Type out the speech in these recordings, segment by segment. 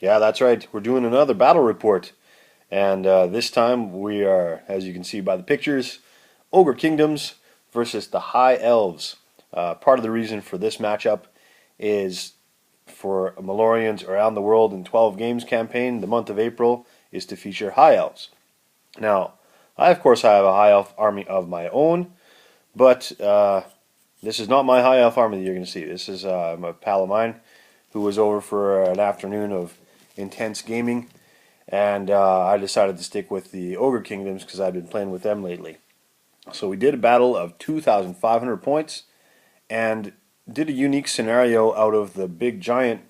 Yeah, that's right. We're doing another battle report. And this time we are, as you can see by the pictures, Ogre Kingdoms versus the High Elves. Part of the reason for this matchup is for Malorian's Around the World in 12 Games campaign, the month of April is to feature High Elves. Now, of course, I have a High Elf army of my own, but this is not my High Elf army that you're going to see. This is a pal of mine who was over for an afternoon of intense gaming, and I decided to stick with the Ogre Kingdoms because I've been playing with them lately. So we did a battle of 2,500 points and did a unique scenario out of the big giant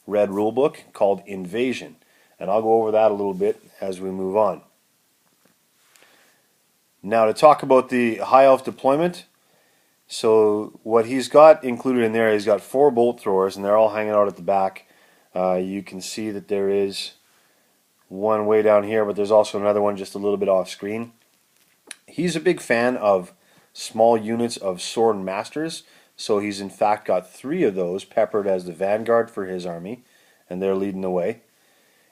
red rulebook called Invasion. And I'll go over that a little bit as we move on. Now to talk about the High Elf deployment, so what he's got included in there, he's got 4 bolt throwers and they're all hanging out at the back. You can see that there is one way down here, but there's also another one just a little bit off screen. He's a big fan of small units of sword masters, so he's in fact got 3 of those peppered as the vanguard for his army, and they're leading the way.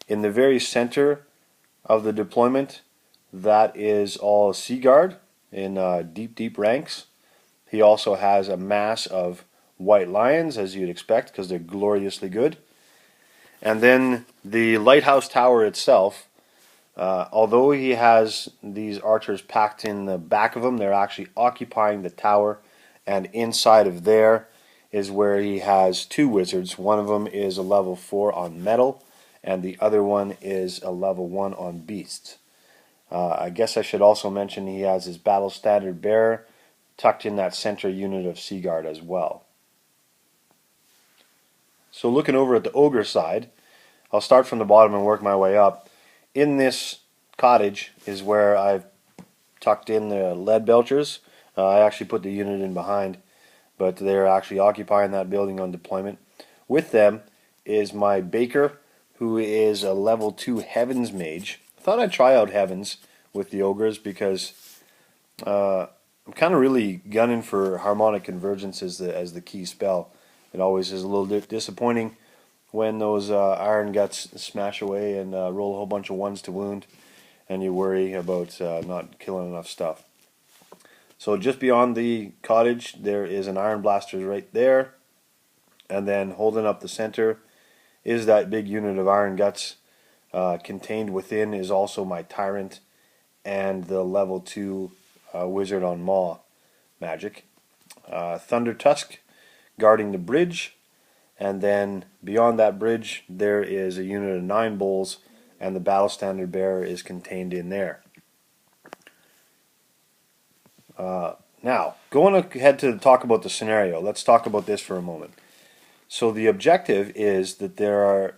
In the very center of the deployment, that is all Sea Guard in deep ranks. He also has a mass of white lions, as you'd expect, because they're gloriously good. And then the lighthouse tower itself, although he has these archers packed in the back of him, they're actually occupying the tower, and inside of there is where he has 2 wizards. One of them is a level 4 on metal, and the other one is a level 1 on beasts. I guess I should also mention he has his battle standard bearer tucked in that center unit of Sea Guard as well. So looking over at the Ogre side, I'll start from the bottom and work my way up. In this cottage is where I've tucked in the lead belchers. I actually put the unit in behind, but they're actually occupying that building on deployment. With them is my baker, who is a level 2 Heavens mage. I thought I'd try out Heavens with the Ogres because I'm kind of really gunning for Harmonic Convergence as the key spell. It always is a little disappointing when those Iron Guts smash away and roll a whole bunch of 1s to wound, and you worry about not killing enough stuff. So just beyond the cottage, there is an Iron Blaster right there, and then holding up the center is that big unit of Iron Guts. Contained within is also my Tyrant and the level 2 Wizard on Maw magic. Thunder Tusk guarding the bridge, and then beyond that bridge there is a unit of 9 bulls, and the battle standard bearer is contained in there. Now, going ahead to talk about the scenario, let's talk about this for a moment. So the objective is that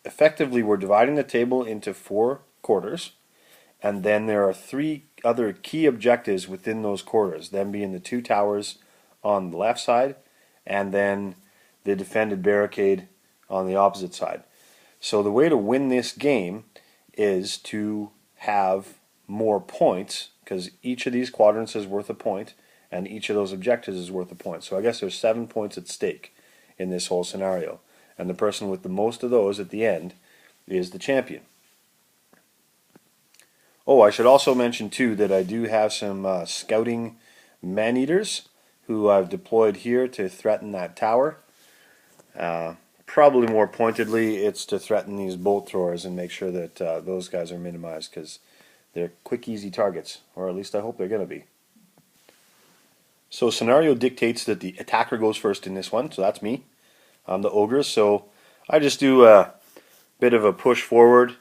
effectively we're dividing the table into 4 quarters, and then there are 3 other key objectives within those quarters, them being the 2 towers on the left side, and then the defended barricade on the opposite side. So the way to win this game is to have more points, because each of these quadrants is worth a point, and each of those objectives is worth a point. So I guess there's 7 points at stake in this whole scenario, and the person with the most of those at the end is the champion. Oh, I should also mention too that I do have some scouting man-eaters who I've deployed here to threaten that tower. Probably more pointedly, it's to threaten these bolt throwers and make sure that those guys are minimized, because they're quick, easy targets, or at least I hope they're going to be. So scenario dictates that the attacker goes first in this one, so that's me. I'm the Ogre, so I just do a bit of a push forward,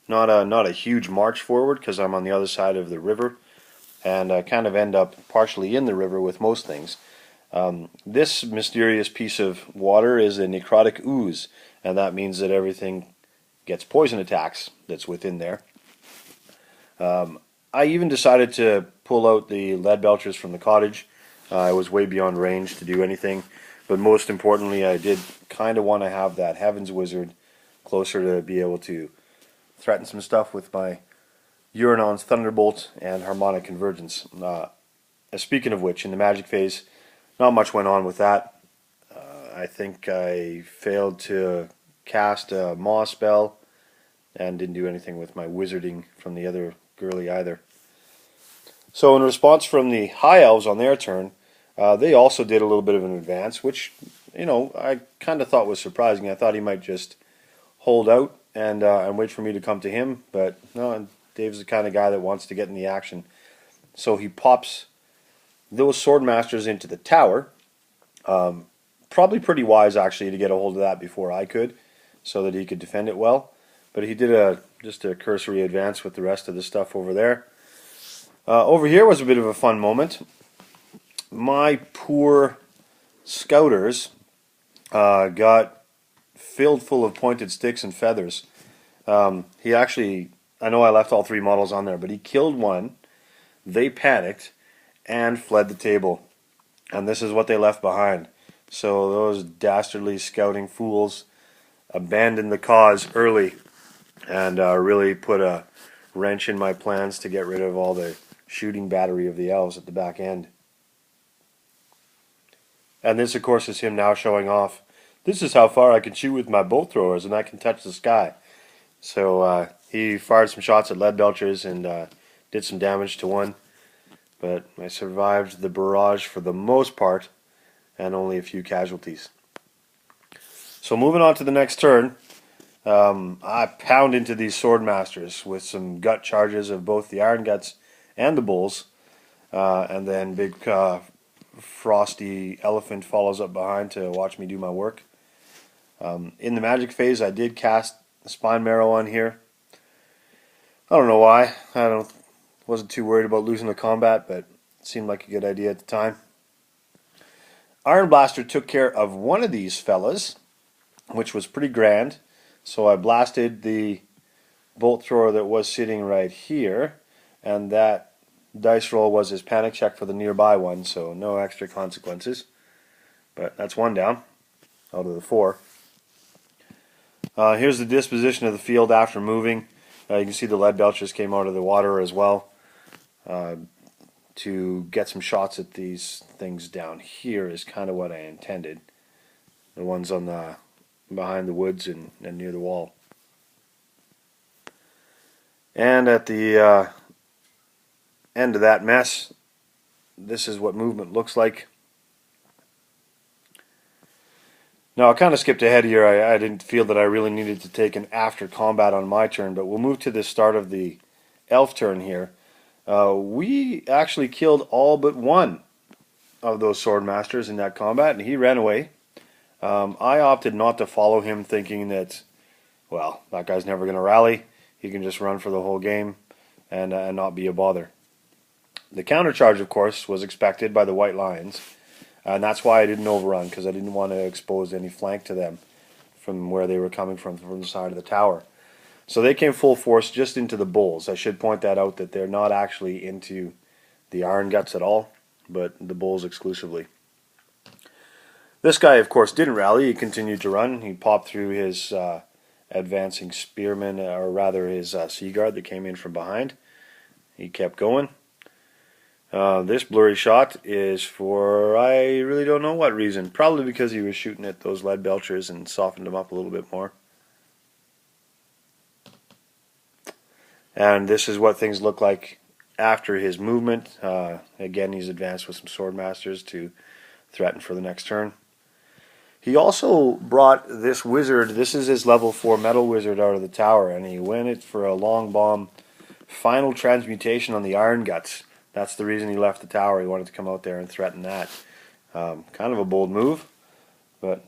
not a huge march forward, because I'm on the other side of the river, and I kind of end up partially in the river with most things. This mysterious piece of water is a necrotic ooze, and that means that everything gets poison attacks that's within there. I even decided to pull out the lead belchers from the cottage. I was way beyond range to do anything, but most importantly I did kind of want to have that Heavens Wizard closer to be able to threaten some stuff with my Uranon's Thunderbolt and Harmonic Convergence. Speaking of which, in the magic phase, not much went on with that. I think I failed to cast a Maw spell and didn't do anything with my wizarding from the other girly either. So in response from the High Elves on their turn, they also did a little bit of an advance, which, you know, I kind of thought was surprising. I thought he might just hold out and wait for me to come to him, but no, Dave's the kind of guy that wants to get in the action. So he pops those Swordmasters into the tower. Probably pretty wise, actually, to get a hold of that before I could, so that he could defend it well. But he did just a cursory advance with the rest of the stuff over there. Over here was a bit of a fun moment. My poor scouters got filled full of pointed sticks and feathers. He actually, I know I left all 3 models on there, but he killed one. They panicked and fled the table. And this is what they left behind. So those dastardly scouting fools abandoned the cause early and really put a wrench in my plans to get rid of all the shooting battery of the elves at the back end. And this, of course, is him now showing off. This is how far I can shoot with my bolt throwers, and I can touch the sky. So he fired some shots at lead belchers and did some damage to one. But I survived the barrage for the most part, and only a few casualties. So moving on to the next turn, I pound into these Swordmasters with some gut charges of both the Iron Guts and the Bulls, and then big frosty elephant follows up behind to watch me do my work. In the magic phase, I did cast Spine Marrow on here. I don't know why. Wasn't too worried about losing the combat, but it seemed like a good idea at the time. Iron Blaster took care of one of these fellas, which was pretty grand. So I blasted the bolt thrower that was sitting right here, and that dice roll was his panic check for the nearby one, so no extra consequences. But that's one down out of the 4. Here's the disposition of the field after moving. You can see the lead belchers came out of the water as well. To get some shots at these things down here is kind of what I intended. The ones on the behind the woods and near the wall. And at the end of that mess, this is what movement looks like. Now I kind of skipped ahead here. I didn't feel that I really needed to take an after combat on my turn, but we'll move to the start of the elf turn here. We actually killed all but one of those Swordmasters in that combat, and he ran away. I opted not to follow him, thinking that, well, that guy's never going to rally. He can just run for the whole game and not be a bother. The countercharge, of course, was expected by the White Lions, and that's why I didn't overrun, because I didn't want to expose any flank to them from where they were coming from the side of the tower. So they came full force just into the Bulls. I should point that out, that they're not actually into the Iron Guts at all, but the Bulls exclusively. This guy, of course, didn't rally. He continued to run. He popped through his advancing spearmen, or rather his Sea Guard that came in from behind. He kept going. This blurry shot is for, I really don't know what reason. Probably because he was shooting at those lead belchers and softened them up a little bit more. And this is what things look like after his movement. Again, he's advanced with some Swordmasters to threaten for the next turn. He also brought this wizard, this is his level 4 metal wizard, out of the tower, and he went it for a long bomb final transmutation on the Iron Guts. That's the reason he left the tower. He wanted to come out there and threaten that. Kind of a bold move, but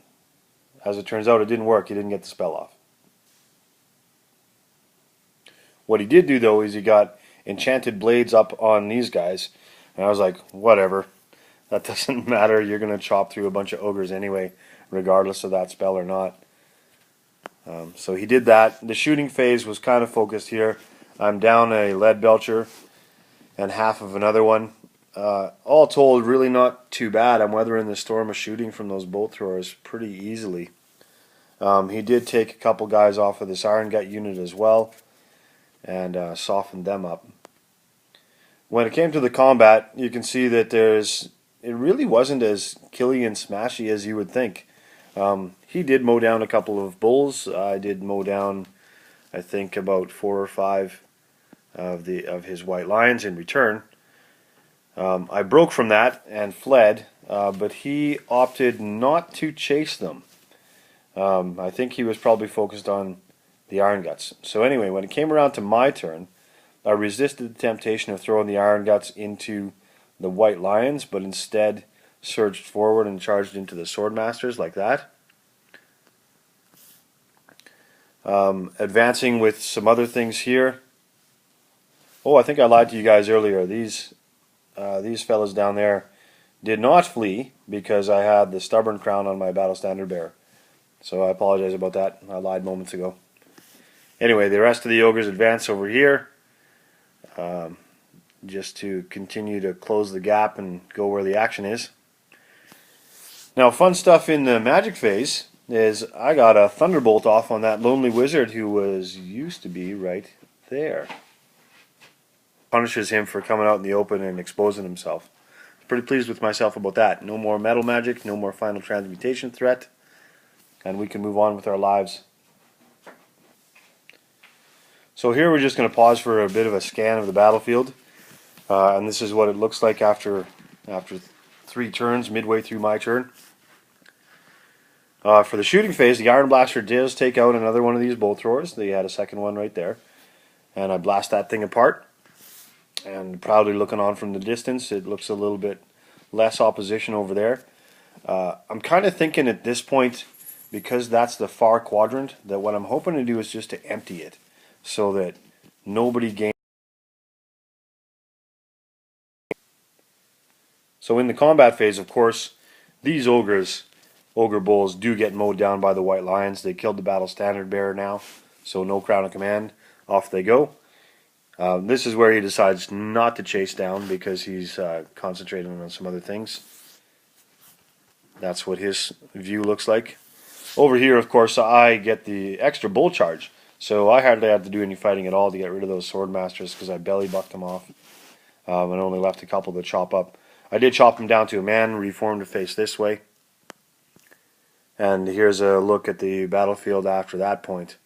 as it turns out, it didn't work. He didn't get the spell off. What he did do, though, is he got enchanted blades up on these guys, and I was like, whatever. That doesn't matter. You're going to chop through a bunch of ogres anyway, regardless of that spell or not. So he did that. The shooting phase was kind of focused here. I'm down a lead belcher and half of another one. All told, really not too bad. I'm weathering the storm of shooting from those bolt throwers pretty easily. He did take a couple guys off of this Iron Gut unit as well, and softened them up. When it came to the combat, you can see that it really wasn't as killy and smashy as you would think. He did mow down a couple of bulls. I did mow down, I think, about 4 or 5 of his white lions in return. I broke from that and fled, but he opted not to chase them. I think he was probably focused on the iron guts. So anyway, when it came around to my turn, I resisted the temptation of throwing the iron guts into the white lions, but instead surged forward and charged into the swordmasters like that. Advancing with some other things here. Oh, I think I lied to you guys earlier. These fellas down there did not flee because I had the stubborn crown on my battle standard bearer. So I apologize about that. I lied moments ago. Anyway, the rest of the ogres advance over here, just to continue to close the gap and go where the action is. Now, fun stuff in the magic phase is I got a thunderbolt off on that lonely wizard who used to be right there. Punishes him for coming out in the open and exposing himself. Pretty pleased with myself about that. No more metal magic, no more final transmutation threat, and we can move on with our lives. So here we're just going to pause for a bit of a scan of the battlefield, and this is what it looks like after 3 turns, midway through my turn. For the shooting phase, the Iron Blaster does take out another one of these bolt throwers. They had a second one right there, and I blast that thing apart. And proudly looking on from the distance, it looks a little bit less opposition over there. I'm kind of thinking at this point, because that's the far quadrant, that what I'm hoping to do is just to empty it, so that nobody gains. So in the combat phase, of course, these ogre bulls do get mowed down by the white lions. They killed the battle standard bearer now, so no crown of command. Off they go. This is where he decides not to chase down because he's concentrating on some other things. That's what his view looks like. Over here, of course, I get the extra bull charge. So I hardly had to do any fighting at all to get rid of those swordmasters because I belly bucked them off. And only left a couple to chop up. I did chop them down to a man, reformed to face this way. And here's a look at the battlefield after that point.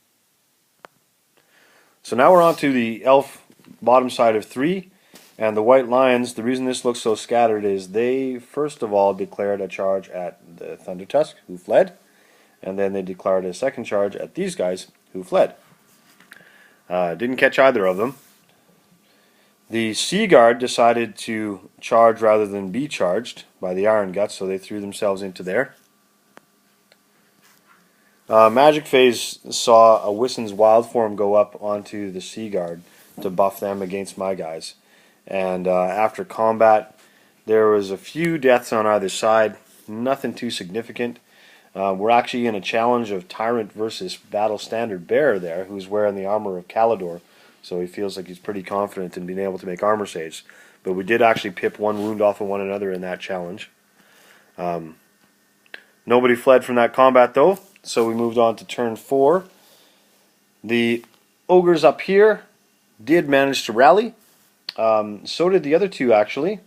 So now we're on to the elf bottom side of 3, and the white lions. The reason this looks so scattered is they first of all declared a charge at the Thunder Tusk, who fled, and then they declared a second charge at these guys, who fled. Didn't catch either of them. The Sea Guard decided to charge rather than be charged by the Iron Guts, so they threw themselves into there. Magic phase saw a Wissen's Wild Form go up onto the Sea Guard to buff them against my guys. And after combat, there was a few deaths on either side, nothing too significant. We're actually in a challenge of Tyrant versus Battle Standard Bearer there, who's wearing the armor of Calidor, so he feels like he's pretty confident in being able to make armor saves. But we did actually pip one wound off of one another in that challenge. Nobody fled from that combat though. So we moved on to turn 4. The ogres up here did manage to rally. So did the other 2 actually.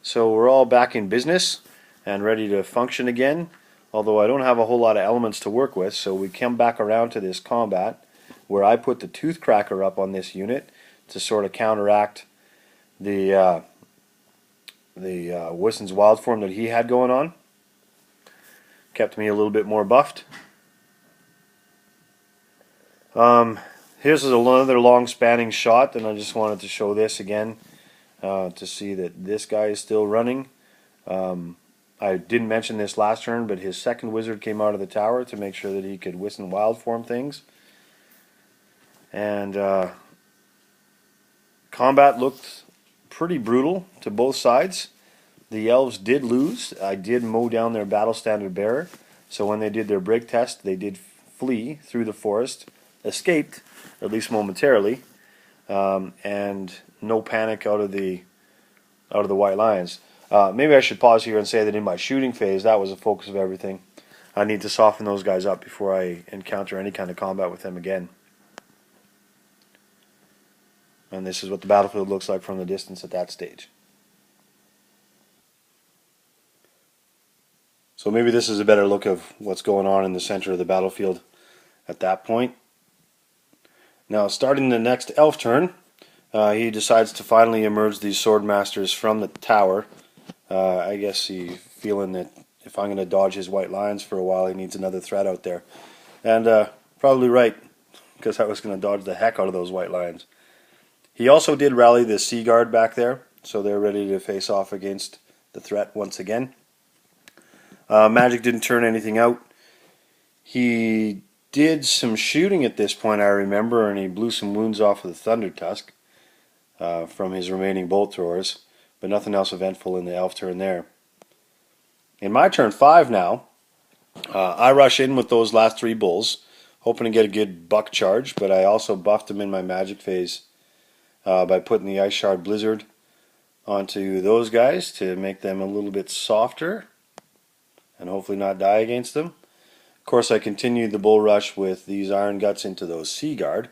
So we're all back in business and ready to function again. Although I don't have a whole lot of elements to work with, so we come back around to this combat where I put the Toothcracker up on this unit to sort of counteract the Wissen's Wild Form that he had going on. Kept me a little bit more buffed. Here's another long spanning shot, and I just wanted to show this again to see that this guy is still running. I didn't mention this last turn, but his second wizard came out of the tower to make sure that he could Wissen Wild Form things. And combat looked pretty brutal to both sides. The elves did lose. I did mow down their battle standard bearer, so when they did their break test, they did flee through the forest, escaped, at least momentarily, and no panic out of the white lions. Maybe I should pause here and say that in my shooting phase, that was the focus of everything. I need to soften those guys up before I encounter any kind of combat with them again. And this is what the battlefield looks like from the distance at that stage. So maybe this is a better look of what's going on in the center of the battlefield at that point. Now, starting the next elf turn, he decides to finally emerge these swordmasters from the tower. I guess he's feeling that if I'm going to dodge his white lions for a while, he needs another threat out there. And probably right, because I was going to dodge the heck out of those white lions. He also did rally the Sea Guard back there, so they're ready to face off against the threat once again. Magic didn't turn anything out. He did some shooting at this point, I remember, and he blew some wounds off of the Thunder Tusk from his remaining bolt throwers, but nothing else eventful in the elf turn there. In my turn 5 now, I rush in with those last 3 bulls, hoping to get a good buck charge, but I also buffed them in my magic phase by putting the Ice Shard Blizzard onto those guys to make them a little bit softer and hopefully not die against them. Of course, I continued the bull rush with these Iron Guts into those Sea Guard.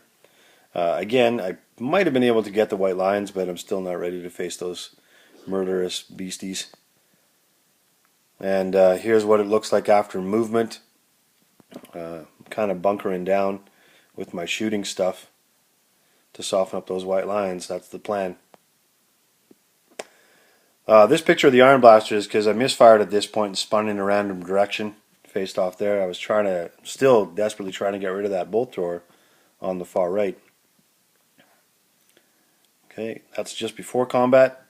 Again, I might have been able to get the white lions, but I'm still not ready to face those murderous beasties. And here's what it looks like after movement. Kind of bunkering down with my shooting stuff to soften up those white lions. That's the plan. This picture of the Iron Blaster is because I misfired at this point and spun in a random direction. Faced off there. I was still desperately trying to get rid of that bolt thrower on the far right. Okay, that's just before combat.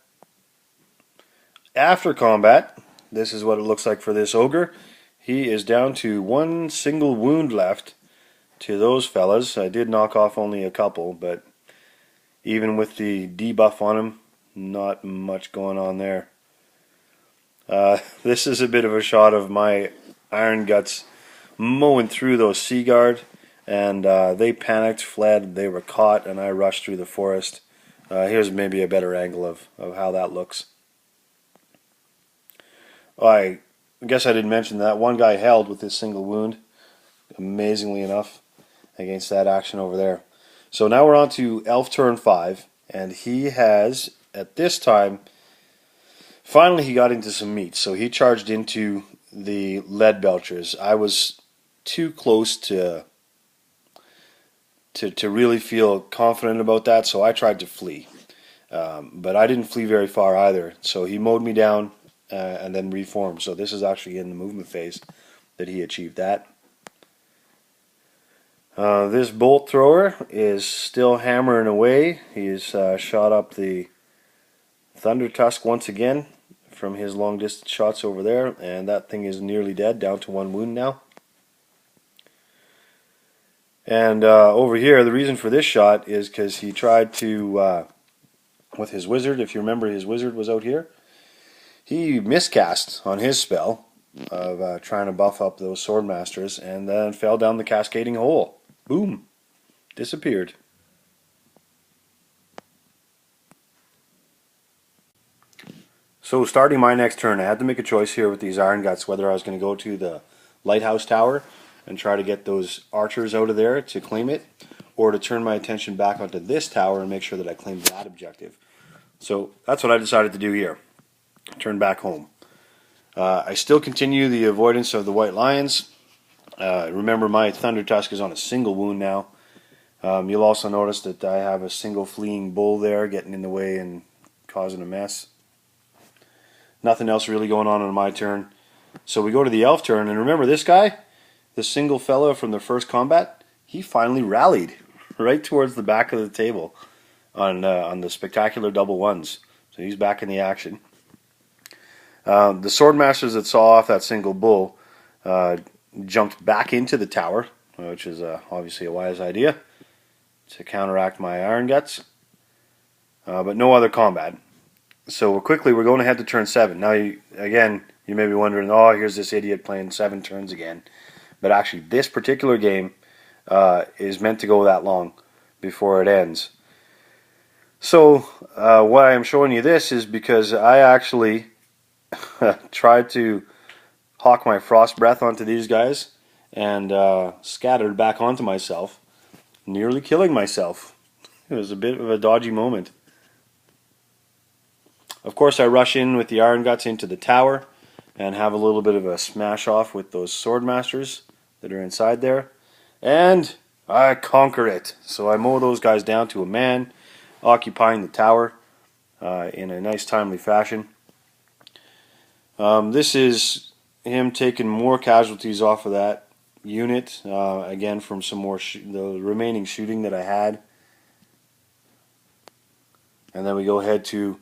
After combat, this is what it looks like for this ogre. He is down to 1 single wound left to those fellas. I did knock off only a couple, but even with the debuff on him, not much going on there. This is a bit of a shot of my Iron Guts mowing through those Sea Guard, and they panicked, fled, they were caught, and I rushed through the forest. Here's maybe a better angle of how that looks. I guess I didn't mention that one guy held with his single wound, amazingly enough, against that action over there. So now we're on to Elf turn 5, and he has, at this time, finally he got into some meat. So he charged into the lead belchers. I was too close to really feel confident about that, so I tried to flee. But I didn't flee very far either. So he mowed me down and then reformed. So this is actually in the movement phase that he achieved that. This bolt thrower is still hammering away. He's shot up the Thunder Tusk once again from his long distance shots over there, and that thing is nearly dead, down to 1 wound now. And over here, the reason for this shot is because he tried to, with his wizard, if you remember his wizard was out here, he miscast on his spell of trying to buff up those swordmasters and then fell down the cascading hole. Boom. Disappeared. So starting my next turn, I had to make a choice here with these Iron Guts whether I was going to go to the lighthouse tower and try to get those archers out of there to claim it, or to turn my attention back onto this tower and make sure that I claimed that objective. So that's what I decided to do here. Turn back home. I still continue the avoidance of the white lions. Remember, my Thunder Tusk is on a single wound now. You'll also notice that I have a single fleeing bull there getting in the way and causing a mess. Nothing else really going on my turn. So we go to the elf turn, and remember this guy, the single fella from the first combat, he finally rallied right towards the back of the table on the spectacular double ones. So he's back in the action. The swordmasters that saw off that single bull jumped back into the tower, which is obviously a wise idea to counteract my Iron Guts, but no other combat. So we're going ahead to turn 7. Now, again, you may be wondering, oh, here's this idiot playing 7 turns again. But actually, this particular game is meant to go that long before it ends. So why I'm showing you this is because I actually tried to hawk my frost breath onto these guys and scattered back onto myself, nearly killing myself. It was a bit of a dodgy moment. Of course, I rush in with the Iron Guts into the tower. and have a little bit of a smash off with those sword masters that are inside there. And I conquer it. So I mow those guys down to a man, occupying the tower in a nice timely fashion. This is him taking more casualties off of that unit, again from some more the remaining shooting that I had. And then we go ahead to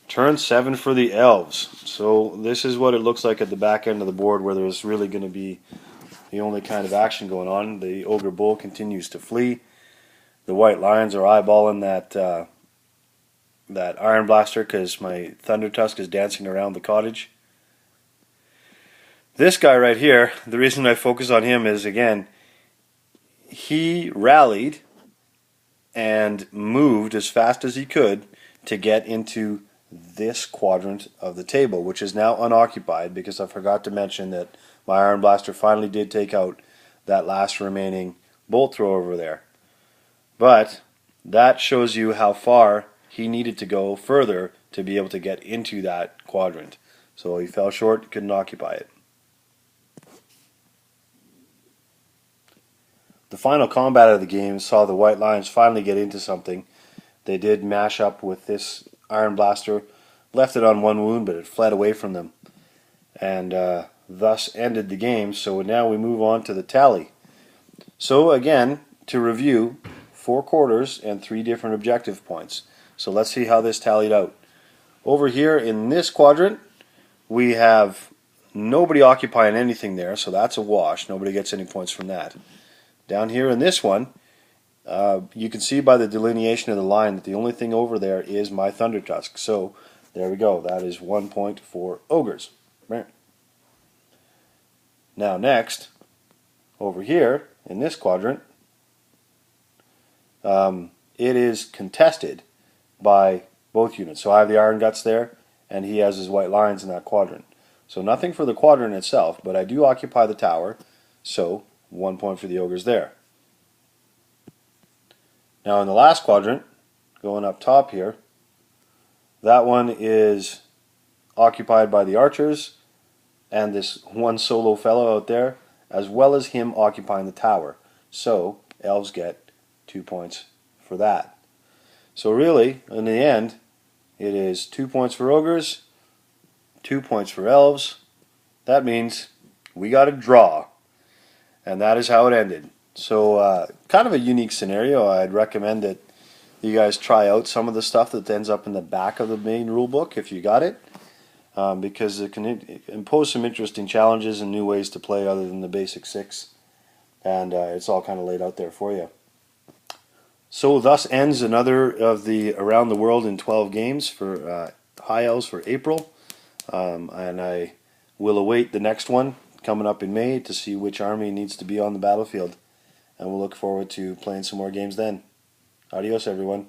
turn 7 for the Elves. So this is what it looks like at the back end of the board, where there's really going to be the only kind of action going on. The Ogre Bull continues to flee. The White Lions are eyeballing that Iron Blaster because my Thunder Tusk is dancing around the cottage. This guy right here, the reason I focus on him is, again, he rallied and moved as fast as he could to get into this quadrant of the table, which is now unoccupied because I forgot to mention that my Iron Blaster finally did take out that last remaining bolt throw over there. But that shows you how far he needed to go further to be able to get into that quadrant. So he fell short, couldn't occupy it. The final combat of the game saw the White Lions finally get into something. They did mash up with this Iron Blaster, left it on 1 wound, but it fled away from them, and thus ended the game. So now we move on to the tally. So again, to review, 4 quarters and 3 different objective points. So let's see how this tallied out. Over here in this quadrant, we have nobody occupying anything there, so that's a wash. Nobody gets any points from that. Down here in this one, you can see by the delineation of the line that the only thing over there is my Thunder Tusk. So there we go. That is 1 point for Ogres. Now next, over here in this quadrant, it is contested by both units. So I have the Iron Guts there, and he has his White Lions in that quadrant. So nothing for the quadrant itself, but I do occupy the tower, so 1 point for the Ogres there. Now in the last quadrant, going up top here, that one is occupied by the archers and this one solo fellow out there, as well as him occupying the tower. So Elves get 2 points for that. So really, in the end, it is 2 points for Ogres, 2 points for Elves. That means we got a draw. And that is how it ended. So kind of a unique scenario. I'd recommend that you guys try out some of the stuff that ends up in the back of the main rule book if you got it, because it can impose some interesting challenges and new ways to play other than the basic 6, and it's all kind of laid out there for you. So thus ends another of the Around the World in 12 games for High Elves for April, and I will await the next one coming up in May to see which army needs to be on the battlefield, and we'll look forward to playing some more games then. Adios, everyone.